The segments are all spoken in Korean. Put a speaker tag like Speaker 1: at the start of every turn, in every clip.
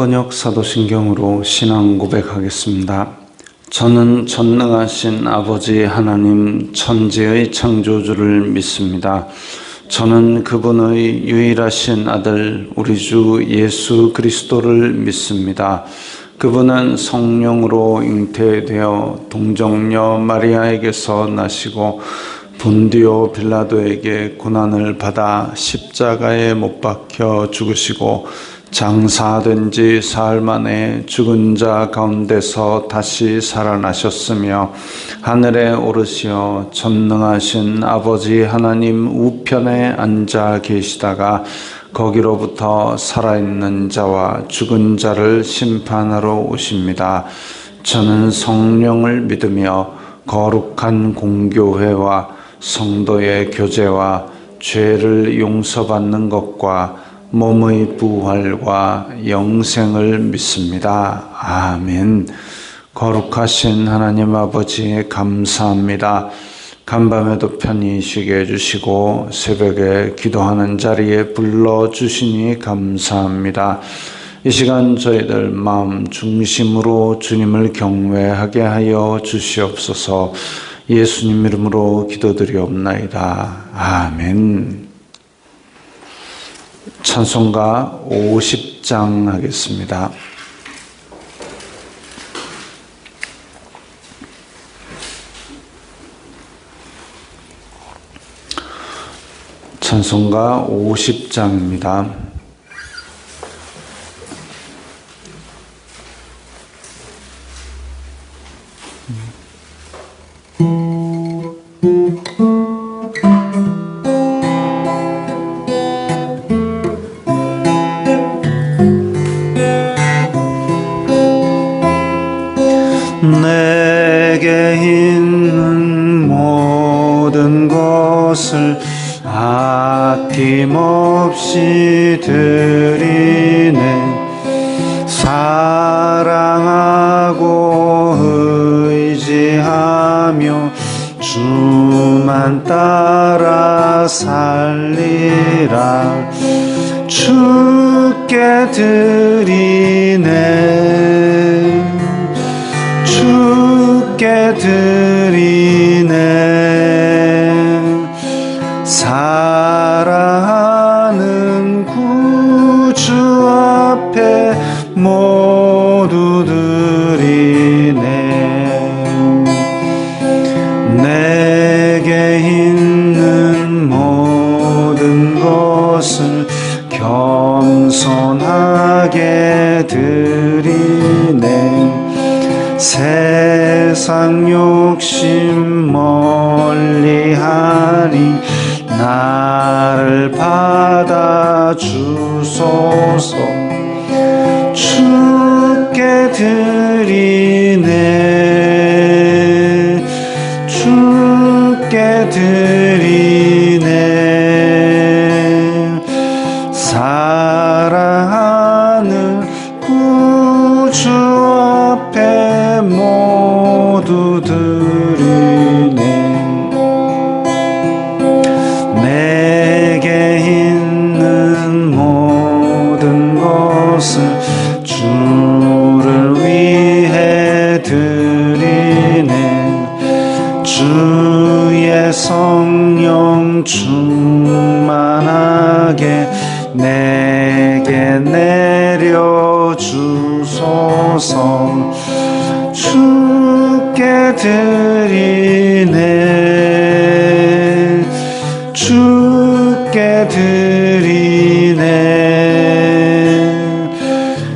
Speaker 1: 번역 사도신경으로 신앙 고백하겠습니다. 저는 전능하신 아버지 하나님 천지의 창조주를 믿습니다. 저는 그분의 유일하신 아들 우리 주 예수 그리스도를 믿습니다. 그분은 성령으로 잉태되어 동정녀 마리아에게서 나시고 본디오 빌라도에게 고난을 받아 십자가에 못 박혀 죽으시고 장사된 지 사흘 만에 죽은 자 가운데서 다시 살아나셨으며 하늘에 오르시어 전능하신 아버지 하나님 우편에 앉아 계시다가 거기로부터 살아있는 자와 죽은 자를 심판하러 오십니다. 저는 성령을 믿으며 거룩한 공교회와 성도의 교제와 죄를 용서받는 것과 몸의 부활과 영생을 믿습니다. 아멘. 거룩하신 하나님 아버지 감사합니다. 간밤에도 편히 쉬게 해주시고 새벽에 기도하는 자리에 불러주시니 감사합니다. 이 시간 저희들 마음 중심으로 주님을 경외하게 하여 주시옵소서. 예수님 이름으로 기도드리옵나이다. 아멘. 찬송가 50장 하겠습니다. 찬송가 50장입니다.
Speaker 2: 내게 있는 모든 것을 아낌없이 드리네. 사랑하고 의지하며 주만 따라 살리라. 주께 드리네. 주께 드리네. 사랑하는 구주 앞에 모두 드리네. 내게 있는 모든 것을 겸손하게 드리네. 세상 욕심 멀리하니 나를 받아주소서. 주께 드리네. 주께 드리네. 사랑하는 구주 앞에 모두 드리네. 내게 있는 모든 것을 주를 위해 드리네. 주의 성령 충만하게 내게 내려주소서. 주께 드리네. 주께 드리네.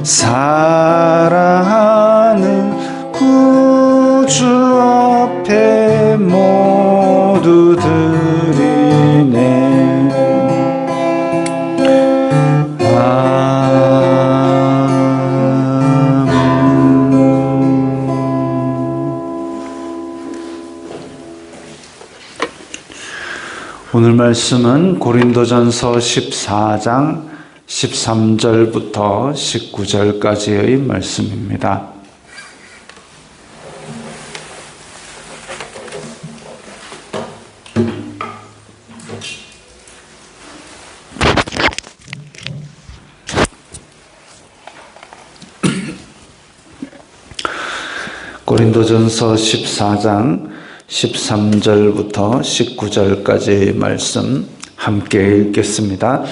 Speaker 2: 사랑하는 구주 앞에 모두 드리네.
Speaker 1: 오늘 말씀은 고린도전서 14장 13절부터 19절까지의 말씀입니다. 고린도전서 14장 13절부터 19절까지의 말씀 함께 읽겠습니다.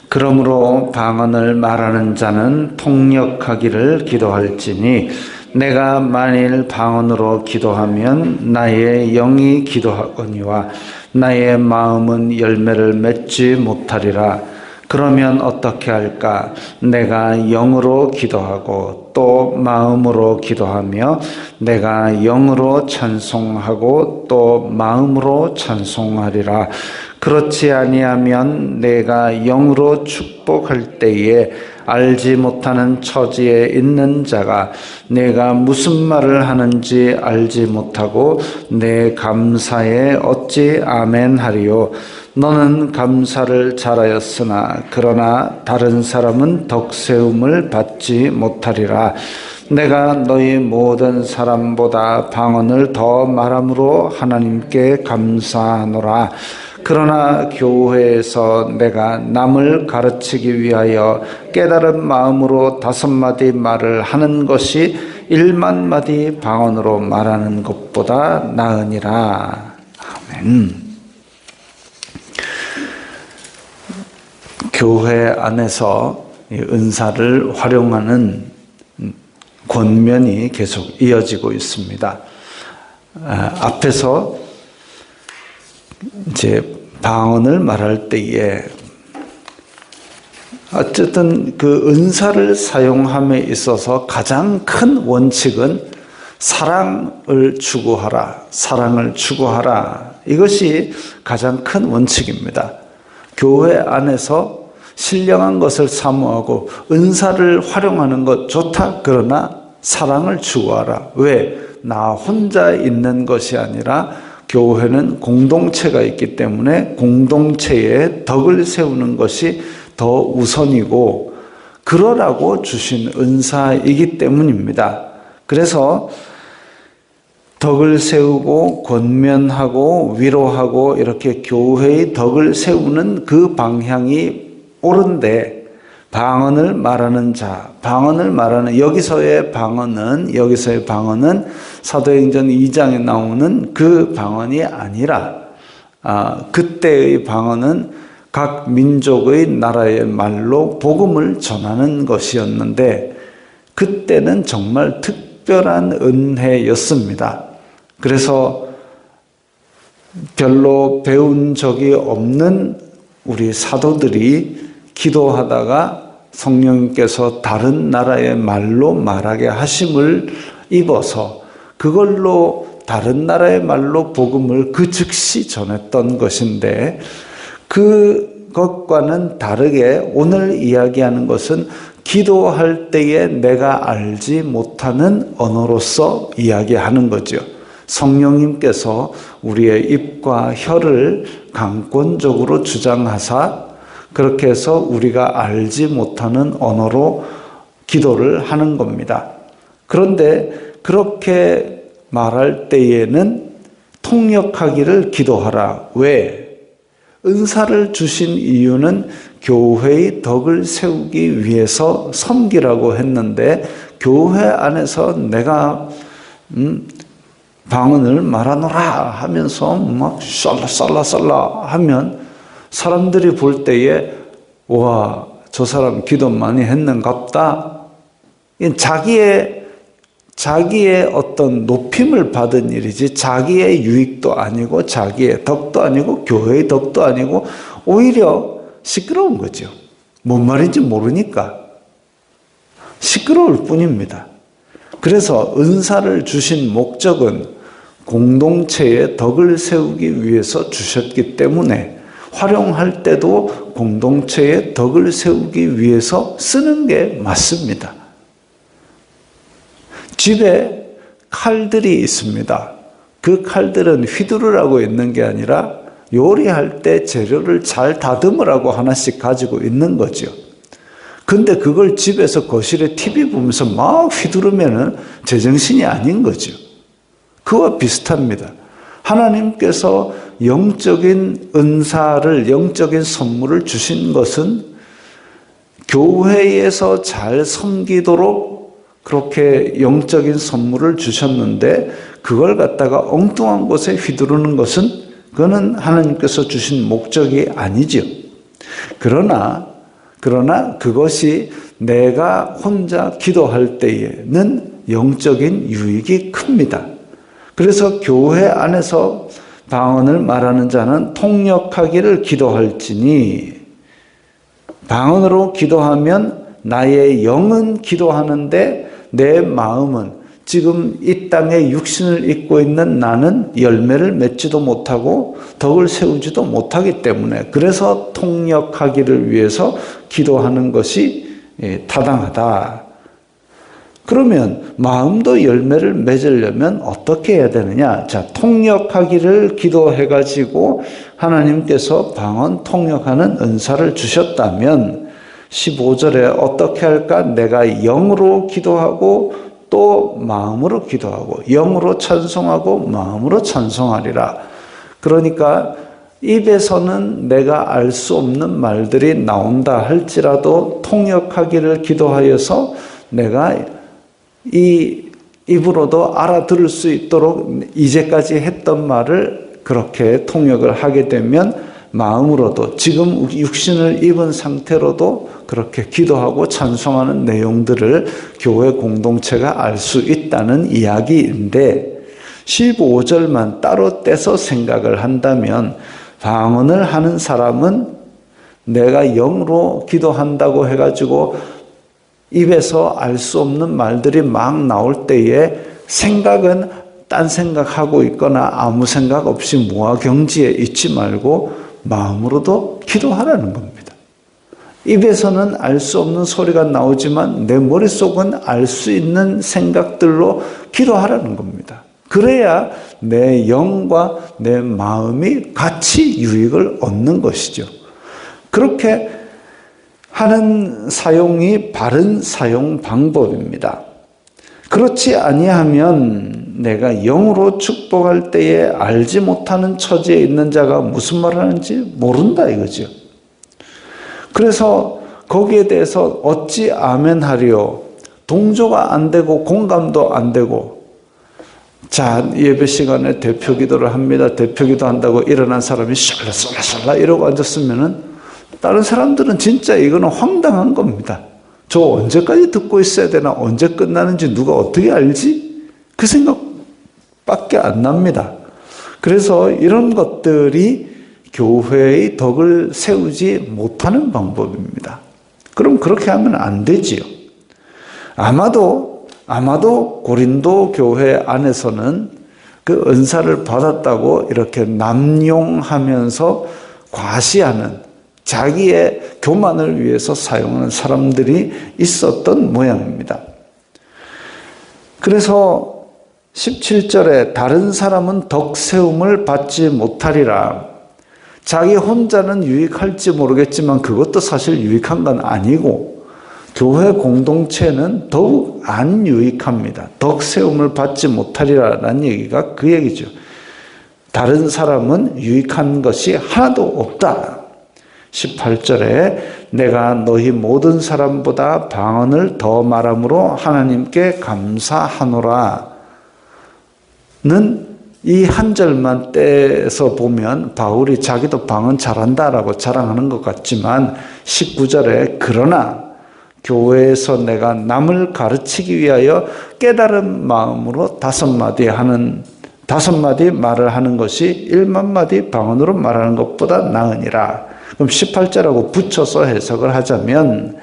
Speaker 1: 그러므로 방언을 말하는 자는 통역하기를 기도할지니 내가 만일 방언으로 기도하면 나의 영이 기도하거니와 나의 마음은 열매를 맺지 못하리라. 그러면 어떻게 할까? 내가 영으로 기도하고 또 마음으로 기도하며 내가 영으로 찬송하고 또 마음으로 찬송하리라. 그렇지 아니하면 내가 영으로 축복할 때에 알지 못하는 처지에 있는 자가 내가 무슨 말을 하는지 알지 못하고 내 감사에 어찌 아멘하리요. 너는 감사를 잘하였으나 그러나 다른 사람은 덕세움을 받지 못하리라. 내가 너희 모든 사람보다 방언을 더 말함으로 하나님께 감사하노라. 그러나 교회에서 내가 남을 가르치기 위하여 깨달은 마음으로 5마디 말을 하는 것이 1만마디 방언으로 말하는 것보다 나으니라. 아멘. 교회 안에서 은사를 활용하는 권면이 계속 이어지고 있습니다. 앞에서 이제 방언을 말할 때에 어쨌든 그 은사를 사용함에 있어서 가장 큰 원칙은 사랑을 추구하라, 사랑을 추구하라. 이것이 가장 큰 원칙입니다. 교회 안에서 신령한 것을 사모하고 은사를 활용하는 것 좋다. 그러나 사랑을 추구하라. 왜? 나 혼자 있는 것이 아니라 교회는 공동체가 있기 때문에 공동체에 덕을 세우는 것이 더 우선이고 그러라고 주신 은사이기 때문입니다. 그래서 덕을 세우고 권면하고 위로하고 이렇게 교회의 덕을 세우는 그 방향이 옳은데 방언을 말하는 자, 방언을 말하는 여기서의 방언은 사도행전 2장에 나오는 그 방언이 아니라 그때의 방언은 각 민족의 나라의 말로 복음을 전하는 것이었는데 그때는 정말 특별한 은혜였습니다. 그래서 별로 배운 적이 없는 우리 사도들이 기도하다가 성령님께서 다른 나라의 말로 말하게 하심을 입어서 그걸로 다른 나라의 말로 복음을 그 즉시 전했던 것인데 그것과는 다르게 오늘 이야기하는 것은 기도할 때에 내가 알지 못하는 언어로서 이야기하는 거죠. 성령님께서 우리의 입과 혀를 강권적으로 주장하사 그렇게 해서 우리가 알지 못하는 언어로 기도를 하는 겁니다. 그런데 그렇게 말할 때에는 통역하기를 기도하라. 왜? 은사를 주신 이유는 교회의 덕을 세우기 위해서 섬기라고 했는데 교회 안에서 내가 방언을 말하노라 하면서 막 쌀라쌀라 하면 사람들이 볼 때에 와, 저 사람 기도 많이 했는갑다. 자기의 어떤 높임을 받은 일이지 자기의 유익도 아니고 자기의 덕도 아니고 교회의 덕도 아니고 오히려 시끄러운 거죠. 뭔 말인지 모르니까 시끄러울 뿐입니다. 그래서 은사를 주신 목적은 공동체의 덕을 세우기 위해서 주셨기 때문에 활용할 때도 공동체의 덕을 세우기 위해서 쓰는 게 맞습니다. 집에 칼들이 있습니다. 그 칼들은 휘두르라고 있는 게 아니라 요리할 때 재료를 잘 다듬으라고 하나씩 가지고 있는 거죠. 근데 그걸 집에서 거실에 TV 보면서 막 휘두르면은 제정신이 아닌 거죠. 그와 비슷합니다. 하나님께서 영적인 은사를, 영적인 선물을 주신 것은 교회에서 잘 섬기도록 그렇게 영적인 선물을 주셨는데 그걸 갖다가 엉뚱한 곳에 휘두르는 것은 그거는 하나님께서 주신 목적이 아니죠. 그러나 그것이 내가 혼자 기도할 때에는 영적인 유익이 큽니다. 그래서 교회 안에서 방언을 말하는 자는 통역하기를 기도할지니, 방언으로 기도하면 나의 영은 기도하는데 내 마음은, 지금 이 땅에 육신을 입고 있는 나는 열매를 맺지도 못하고 덕을 세우지도 못하기 때문에, 그래서 통역하기를 위해서 기도하는 것이 타당하다. 그러면 마음도 열매를 맺으려면 어떻게 해야 되느냐? 자, 통역하기를 기도해가지고 하나님께서 방언 통역하는 은사를 주셨다면 15절에 어떻게 할까? 내가 영으로 기도하고 또 마음으로 기도하고, 영으로 찬송하고 마음으로 찬송하리라. 그러니까 입에서는 내가 알 수 없는 말들이 나온다 할지라도 통역하기를 기도하여서 내가 이 입으로도 알아들을 수 있도록 이제까지 했던 말을 그렇게 통역을 하게 되면 마음으로도, 지금 육신을 입은 상태로도 그렇게 기도하고 찬송하는 내용들을 교회 공동체가 알 수 있다는 이야기인데, 15절만 따로 떼서 생각을 한다면 방언을 하는 사람은 내가 영으로 기도한다고 해가지고 입에서 알 수 없는 말들이 막 나올 때에 생각은 딴 생각하고 있거나 아무 생각 없이 무아경지에 있지 말고 마음으로도 기도하라는 겁니다. 입에서는 알 수 없는 소리가 나오지만 내 머릿속은 알 수 있는 생각들로 기도하라는 겁니다. 그래야 내 영과 내 마음이 같이 유익을 얻는 것이죠. 그렇게 하는 사용이 바른 사용 방법입니다. 그렇지 아니하면 내가 영으로 축복할 때에 알지 못하는 처지에 있는 자가 무슨 말을 하는지 모른다 이거죠. 그래서 거기에 대해서 어찌 아멘하리요? 동조가 안 되고 공감도 안 되고, 자, 예배 시간에 대표 기도를 합니다. 대표 기도 한다고 일어난 사람이 샬라샬라 이러고 앉았으면은 다른 사람들은 진짜 이거는 황당한 겁니다. 저 언제까지 듣고 있어야 되나? 언제 끝나는지 누가 어떻게 알지? 그 생각밖에 안 납니다. 그래서 이런 것들이 교회의 덕을 세우지 못하는 방법입니다. 그럼 그렇게 하면 안 되지요. 아마도 고린도 교회 안에서는 그 은사를 받았다고 이렇게 남용하면서 과시하는, 자기의 교만을 위해서 사용하는 사람들이 있었던 모양입니다. 그래서 17절에 다른 사람은 덕세움을 받지 못하리라. 자기 혼자는 유익할지 모르겠지만 그것도 사실 유익한 건 아니고 교회 공동체는 더욱 안 유익합니다. 덕세움을 받지 못하리라는 얘기가 그 얘기죠. 다른 사람은 유익한 것이 하나도 없다. 18절에 내가 너희 모든 사람보다 방언을 더 말함으로 하나님께 감사하노라 는 이 한 절만 떼서 보면 바울이 자기도 방언 잘한다라고 자랑하는 것 같지만 19절에 그러나 교회에서 내가 남을 가르치기 위하여 깨달은 마음으로 5마디 말을 하는 것이 1만 마디 방언으로 말하는 것보다 나으니라. 그럼 18절하고 붙여서 해석을 하자면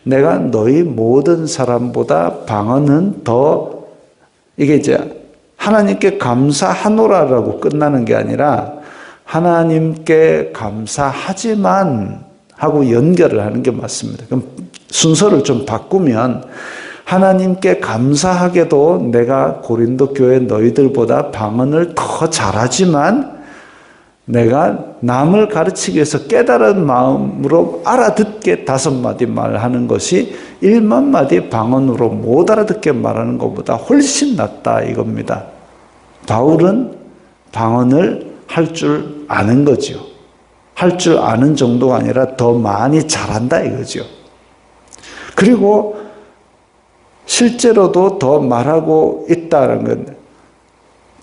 Speaker 1: 내가 너희 모든 사람보다 방언은 더, 이게 이제 하나님께 감사하노라라고 끝나는 게 아니라 하나님께 감사하지만 하고 연결을 하는 게 맞습니다. 그럼 순서를 좀 바꾸면 하나님께 감사하게도 내가 고린도 교회 너희들보다 방언을 더 잘하지만 내가 남을 가르치기 위해서 깨달은 마음으로 알아듣게 5마디 말하는 것이 1만 마디 방언으로 못 알아듣게 말하는 것보다 훨씬 낫다 이겁니다. 바울은 방언을 할 줄 아는 거죠. 할 줄 아는 정도가 아니라 더 많이 잘한다 이거죠. 그리고 실제로도 더 말하고 있다는 건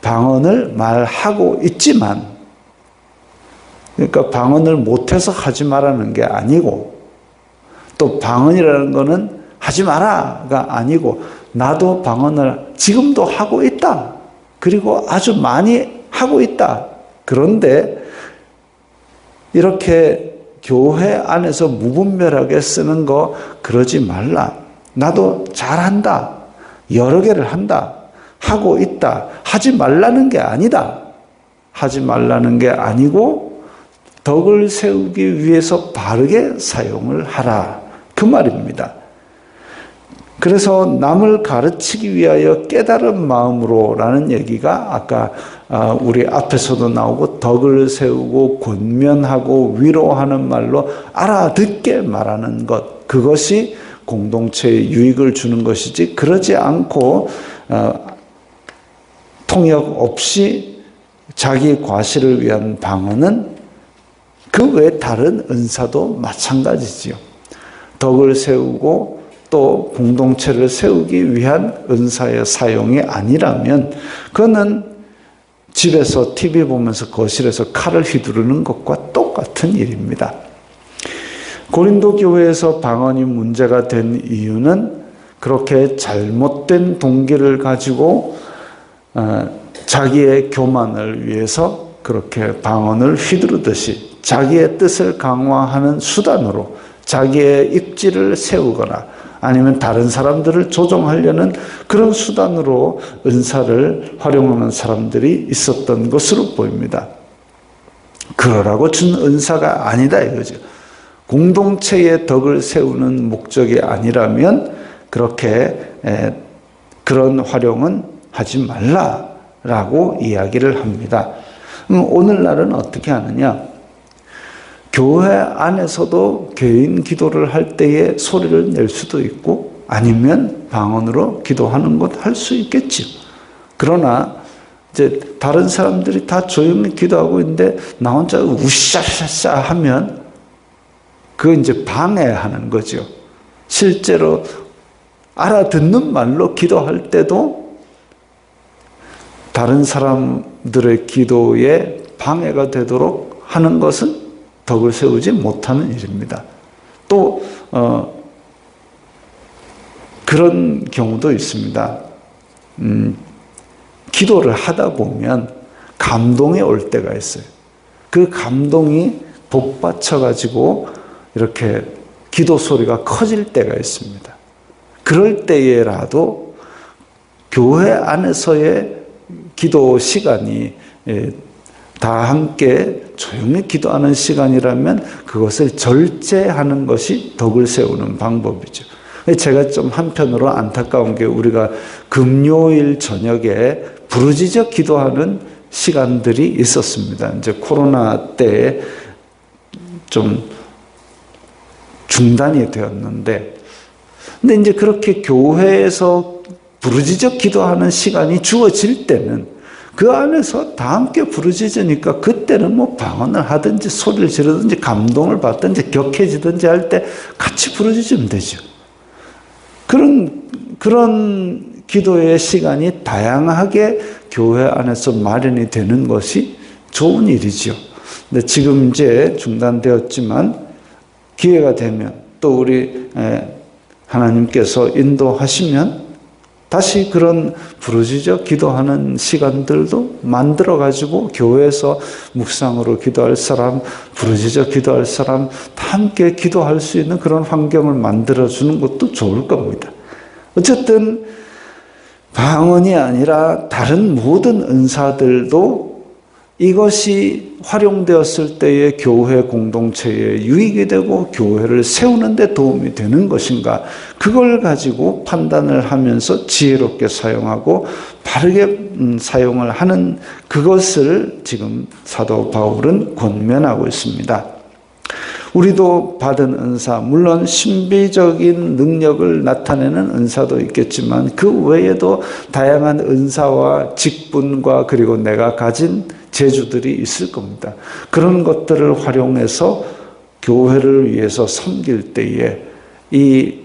Speaker 1: 방언을 말하고 있지만, 그러니까 방언을 못해서 하지 말라는 게 아니고, 또 방언이라는 거는 하지 마라가 아니고, 나도 방언을 지금도 하고 있다. 그리고 아주 많이 하고 있다. 그런데 이렇게 교회 안에서 무분별하게 쓰는 거 그러지 말라. 나도 잘한다. 여러 개를 한다. 하고 있다. 하지 말라는 게 아니다. 하지 말라는 게 아니고 덕을 세우기 위해서 바르게 사용을 하라. 그 말입니다. 그래서 남을 가르치기 위하여 깨달은 마음으로라는 얘기가 아까 우리 앞에서도 나오고 덕을 세우고 권면하고 위로하는 말로 알아듣게 말하는 것, 그것이 공동체에 유익을 주는 것이지, 그러지 않고 통역 없이 자기 과실을 위한 방언은 그 외 다른 은사도 마찬가지지요. 덕을 세우고 또 공동체를 세우기 위한 은사의 사용이 아니라면 그거는 집에서 TV 보면서 거실에서 칼을 휘두르는 것과 똑같은 일입니다. 고린도 교회에서 방언이 문제가 된 이유는 그렇게 잘못된 동기를 가지고 자기의 교만을 위해서 그렇게 방언을 휘두르듯이 자기의 뜻을 강화하는 수단으로 자기의 입지를 세우거나 아니면 다른 사람들을 조종하려는 그런 수단으로 은사를 활용하는 사람들이 있었던 것으로 보입니다. 그러라고 준 은사가 아니다 이거죠. 공동체의 덕을 세우는 목적이 아니라면 그렇게 그런 활용은 하지 말라라고 이야기를 합니다. 오늘날은 어떻게 하느냐? 교회 안에서도 개인 기도를 할 때에 소리를 낼 수도 있고 아니면 방언으로 기도하는 것 할 수 있겠죠. 그러나 이제 다른 사람들이 다 조용히 기도하고 있는데 나 혼자 우샤샤샤 하면 그거 이제 방해하는 거죠. 실제로 알아듣는 말로 기도할 때도 다른 사람들의 기도에 방해가 되도록 하는 것은 덕을 세우지 못하는 일입니다. 또 그런 경우도 있습니다. 기도를 하다 보면 감동이 올 때가 있어요. 그 감동이 복받쳐가지고 이렇게 기도 소리가 커질 때가 있습니다. 그럴 때에라도 교회 안에서의 기도 시간이 다 함께 조용히 기도하는 시간이라면 그것을 절제하는 것이 덕을 세우는 방법이죠. 제가 좀 한편으로 안타까운 게 우리가 금요일 저녁에 부르짖어 기도하는 시간들이 있었습니다. 이제 코로나 때에 좀 중단이 되었는데, 근데 이제 그렇게 교회에서 부르짖어 기도하는 시간이 주어질 때는 그 안에서 다 함께 부르짖으니까 그때는 뭐 방언을 하든지 소리를 지르든지 감동을 받든지 격해지든지 할 때 같이 부르짖으면 되죠. 그런 기도의 시간이 다양하게 교회 안에서 마련이 되는 것이 좋은 일이죠. 근데 지금 이제 중단되었지만 기회가 되면 또 우리 하나님께서 인도하시면 다시 그런 부르짖어 기도하는 시간들도 만들어가지고 교회에서 묵상으로 기도할 사람, 부르짖어 기도할 사람 다 함께 기도할 수 있는 그런 환경을 만들어주는 것도 좋을 겁니다. 어쨌든 방언이 아니라 다른 모든 은사들도 이것이 활용되었을 때의 교회 공동체에 유익이 되고 교회를 세우는 데 도움이 되는 것인가, 그걸 가지고 판단을 하면서 지혜롭게 사용하고 바르게 사용을 하는 그것을 지금 사도 바울은 권면하고 있습니다. 우리도 받은 은사, 물론 신비적인 능력을 나타내는 은사도 있겠지만 그 외에도 다양한 은사와 직분과 그리고 내가 가진 재주들이 있을 겁니다. 그런 것들을 활용해서 교회를 위해서 섬길 때에 이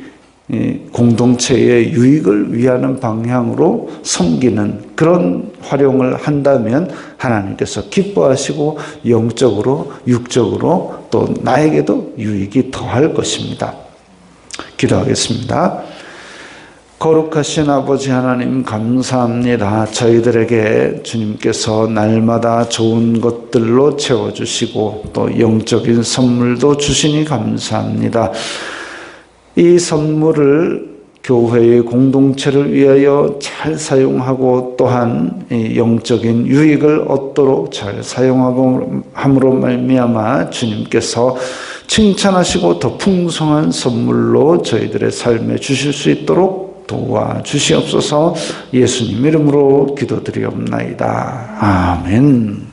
Speaker 1: 이 공동체의 유익을 위하는 방향으로 섬기는 그런 활용을 한다면 하나님께서 기뻐하시고 영적으로 육적으로 또 나에게도 유익이 더할 것입니다. 기도하겠습니다. 거룩하신 아버지 하나님 감사합니다. 저희들에게 주님께서 날마다 좋은 것들로 채워주시고 또 영적인 선물도 주시니 감사합니다. 이 선물을 교회의 공동체를 위하여 잘 사용하고 또한 영적인 유익을 얻도록 잘 사용함으로 말미암아 주님께서 칭찬하시고 더 풍성한 선물로 저희들의 삶에 주실 수 있도록 도와주시옵소서. 예수님 이름으로 기도드리옵나이다. 아멘.